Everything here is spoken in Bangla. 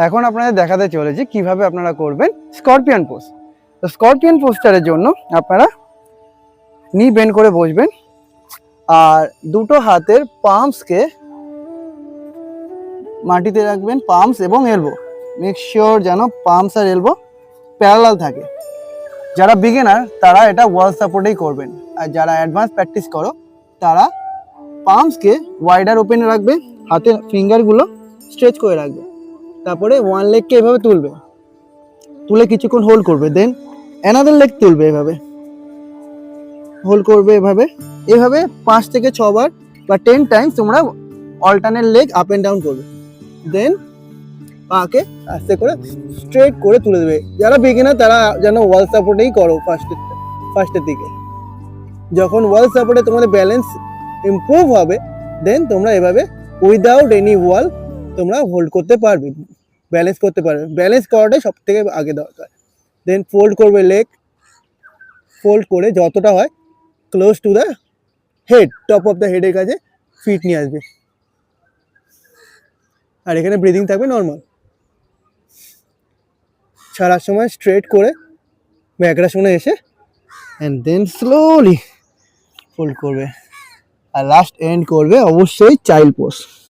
এখন আপনাদের দেখাতে চলেছি কিভাবে আপনারা করবেন স্করপিয়ন পোজ। তো স্করপিয়ন পোস্টারের জন্য আপনারা নি বেন্ড করে বসবেন আর দুটো হাতের পাম্পসকে মাটিতে রাখবেন, পাম্পস এবং এলবো। মেক শিওর যেন পাম্পস আর এলবো প্যারালাল থাকে। যারা বিগিনার তারা এটা ওয়াল সাপোর্টেই করবেন, আর যারা অ্যাডভান্স প্র্যাকটিস করো তারা পাম্পসকে ওয়াইডার ওপেনে রাখবে, হাতের ফিঙ্গারগুলো স্ট্রেচ করে রাখবে, তারপরে ওয়ান লেগকে এভাবে তুলবে, তুলে কিছুক্ষণ হোল্ড করবে, দেন অ্যানাদার লেগ তুলবে, এভাবে হোল্ড করবে, এভাবে এভাবে 5 থেকে 6 বার বা 10 টাইমস তোমরা alternate leg up and down করবে, দেন পাকে আস্তে করে স্ট্রেট করে তুলে দেবে। যারা বিগিনার তারা যেন ওয়াল সাপোর্টেই করো ফার্স্টের দিকে। যখন ওয়াল সাপোর্টে তোমাদের ব্যালেন্স ইমপ্রুভ হবে, দেন তোমরা এভাবে উইদাউট এনি ওয়াল তোমরা হোল্ড করতে পারবে, ব্যালেন্স করতে পারবে। ব্যালেন্স করাটাই সব থেকে আগে দরকার। দেন ফোল্ড করবে লেগ, ফোল্ড করে যতটা হয় close to the head, top of the হেডের কাছে ফিট নিয়ে আসবে, আর এখানে ব্রিদিং থাকবে নর্মাল। ছাড়ার সময় স্ট্রেট করে ব্যাকরাসনে এসে অ্যান্ড দেন স্লোলি ফোল্ড করবে, আর লাস্ট এন্ড করবে অবশ্যই চাইল্ড পোজ।